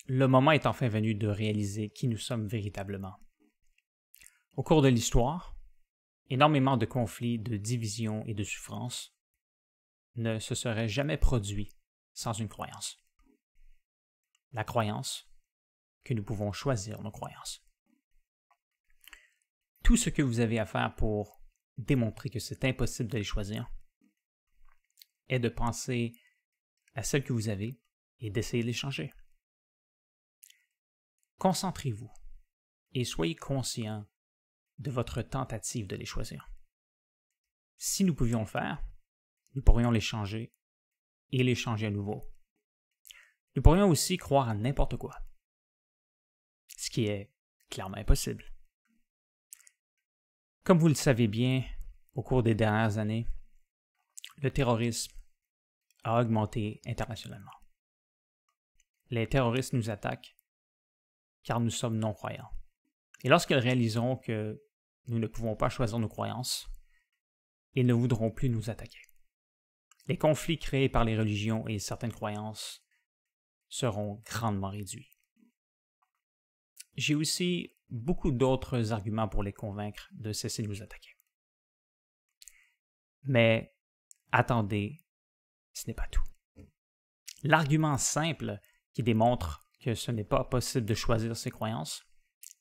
Le moment est enfin venu de réaliser qui nous sommes véritablement. Au cours de l'histoire, énormément de conflits, de divisions et de souffrances ne se seraient jamais produits sans une croyance. La croyance que nous pouvons choisir nos croyances. Tout ce que vous avez à faire pour démontrer que c'est impossible de les choisir est de penser à celles que vous avez et d'essayer de les changer. Concentrez-vous et soyez conscient de votre tentative de les choisir. Si nous pouvions le faire, nous pourrions les changer et les changer à nouveau. Nous pourrions aussi croire à n'importe quoi, ce qui est clairement impossible. Comme vous le savez bien, au cours des dernières années, le terrorisme a augmenté internationalement. Les terroristes nous attaquent car nous sommes non-croyants. Et lorsqu'ils réaliseront que nous ne pouvons pas choisir nos croyances, ils ne voudront plus nous attaquer. Les conflits créés par les religions et certaines croyances seront grandement réduits. J'ai aussi beaucoup d'autres arguments pour les convaincre de cesser de nous attaquer. Mais attendez, ce n'est pas tout. L'argument simple qui démontre que ce n'est pas possible de choisir ses croyances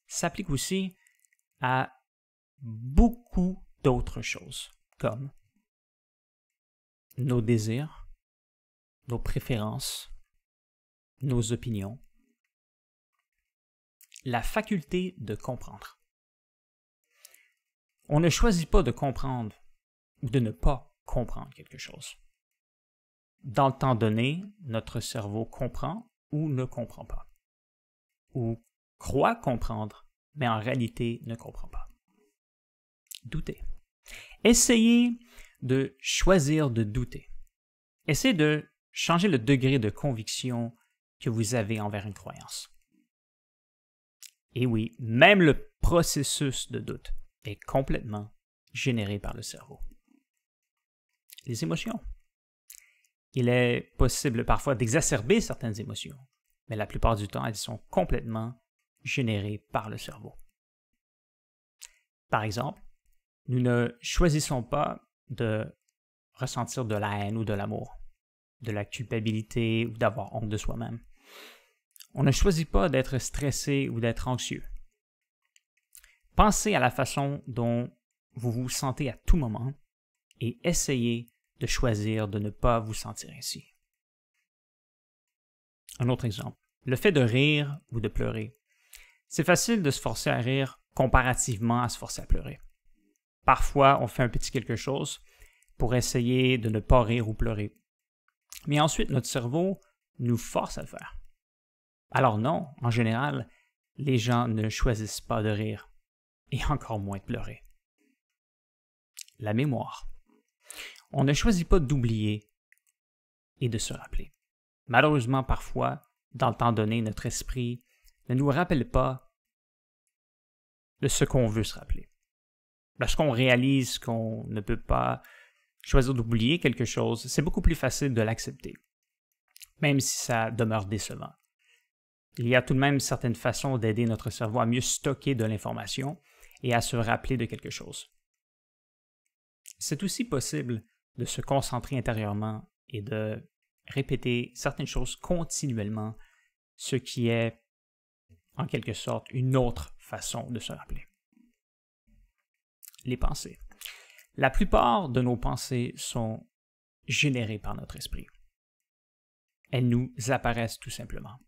s'applique aussi à beaucoup d'autres choses, comme nos désirs, nos préférences, nos opinions, la faculté de comprendre. On ne choisit pas de comprendre ou de ne pas comprendre quelque chose. Dans le temps donné, notre cerveau comprend ou ne comprend pas, ou croit comprendre, mais en réalité ne comprend pas. Doutez. Essayez de choisir de douter. Essayez de changer le degré de conviction que vous avez envers une croyance. Et oui, même le processus de doute est complètement généré par le cerveau. Les émotions. Il est possible parfois d'exacerber certaines émotions, mais la plupart du temps, elles sont complètement générées par le cerveau. Par exemple, nous ne choisissons pas de ressentir de la haine ou de l'amour, de la culpabilité ou d'avoir honte de soi-même. On ne choisit pas d'être stressé ou d'être anxieux. Pensez à la façon dont vous vous sentez à tout moment et essayez de choisir de ne pas vous sentir ainsi. Un autre exemple, le fait de rire ou de pleurer. C'est facile de se forcer à rire comparativement à se forcer à pleurer. Parfois, on fait un petit quelque chose pour essayer de ne pas rire ou pleurer. Mais ensuite, notre cerveau nous force à le faire. Alors non, en général, les gens ne choisissent pas de rire, et encore moins de pleurer. La mémoire. On ne choisit pas d'oublier et de se rappeler. Malheureusement, parfois, dans le temps donné, notre esprit ne nous rappelle pas de ce qu'on veut se rappeler. Lorsqu'on réalise qu'on ne peut pas choisir d'oublier quelque chose, c'est beaucoup plus facile de l'accepter, même si ça demeure décevant. Il y a tout de même certaines façons d'aider notre cerveau à mieux stocker de l'information et à se rappeler de quelque chose. C'est aussi possible de se concentrer intérieurement et de répéter certaines choses continuellement, ce qui est en quelque sorte une autre façon de se rappeler. Les pensées. La plupart de nos pensées sont générées par notre esprit. Elles nous apparaissent tout simplement.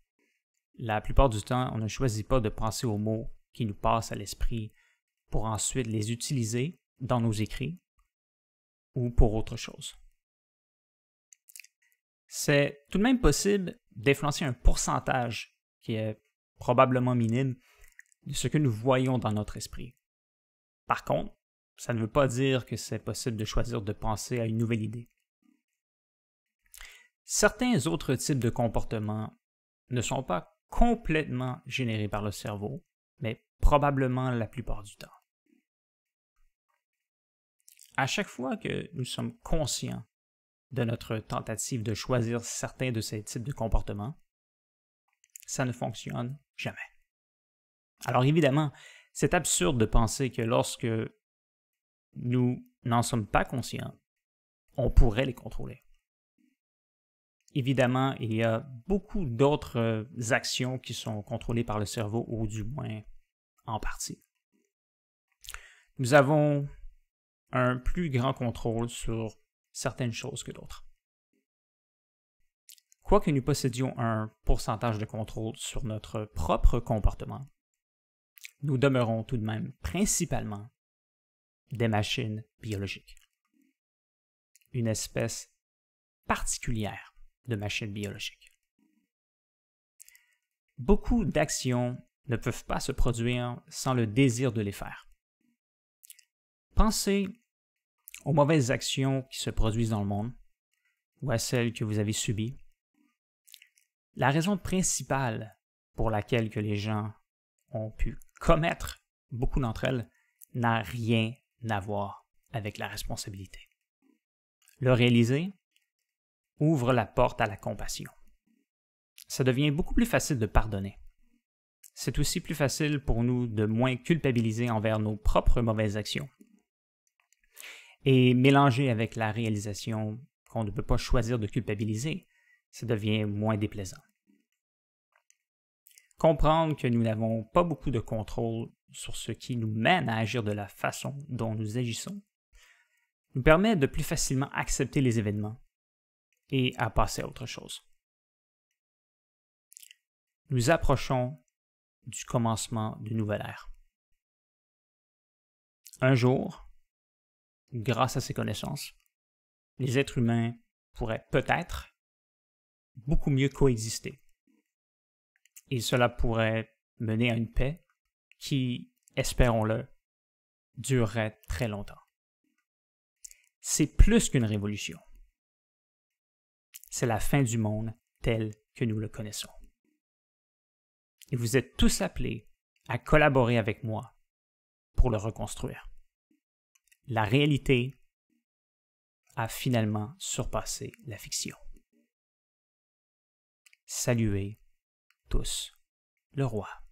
La plupart du temps, on ne choisit pas de penser aux mots qui nous passent à l'esprit pour ensuite les utiliser dans nos écrits ou pour autre chose. C'est tout de même possible d'influencer un pourcentage qui est probablement minime de ce que nous voyons dans notre esprit. Par contre, ça ne veut pas dire que c'est possible de choisir de penser à une nouvelle idée. Certains autres types de comportements ne sont pas complètement générés par le cerveau, mais probablement la plupart du temps. À chaque fois que nous sommes conscients de notre tentative de choisir certains de ces types de comportements, ça ne fonctionne jamais. Alors évidemment, c'est absurde de penser que lorsque nous n'en sommes pas conscients, on pourrait les contrôler. Évidemment, il y a beaucoup d'autres actions qui sont contrôlées par le cerveau, ou du moins en partie. Nous avons un plus grand contrôle sur certaines choses que d'autres. Quoique nous possédions un pourcentage de contrôle sur notre propre comportement, nous demeurons tout de même principalement des machines biologiques. Une espèce particulière de machines biologiques. Beaucoup d'actions ne peuvent pas se produire sans le désir de les faire. Pensez aux mauvaises actions qui se produisent dans le monde ou à celles que vous avez subies. La raison principale pour laquelle que les gens ont pu commettre beaucoup d'entre elles n'a rien à voir avec la responsabilité. Le réaliser ouvre la porte à la compassion. Ça devient beaucoup plus facile de pardonner. C'est aussi plus facile pour nous de moins culpabiliser envers nos propres mauvaises actions. Et mélanger avec la réalisation qu'on ne peut pas choisir de culpabiliser, ça devient moins déplaisant. Comprendre que nous n'avons pas beaucoup de contrôle sur ce qui nous mène à agir de la façon dont nous agissons nous permet de plus facilement accepter les événements et à passer à autre chose. Nous approchons du commencement d'une nouvelle ère. Un jour, grâce à ces connaissances, les êtres humains pourraient peut-être beaucoup mieux coexister. Et cela pourrait mener à une paix qui, espérons-le, durerait très longtemps. C'est plus qu'une révolution. C'est la fin du monde tel que nous le connaissons. Et vous êtes tous appelés à collaborer avec moi pour le reconstruire. La réalité a finalement surpassé la fiction. Saluez tous le roi.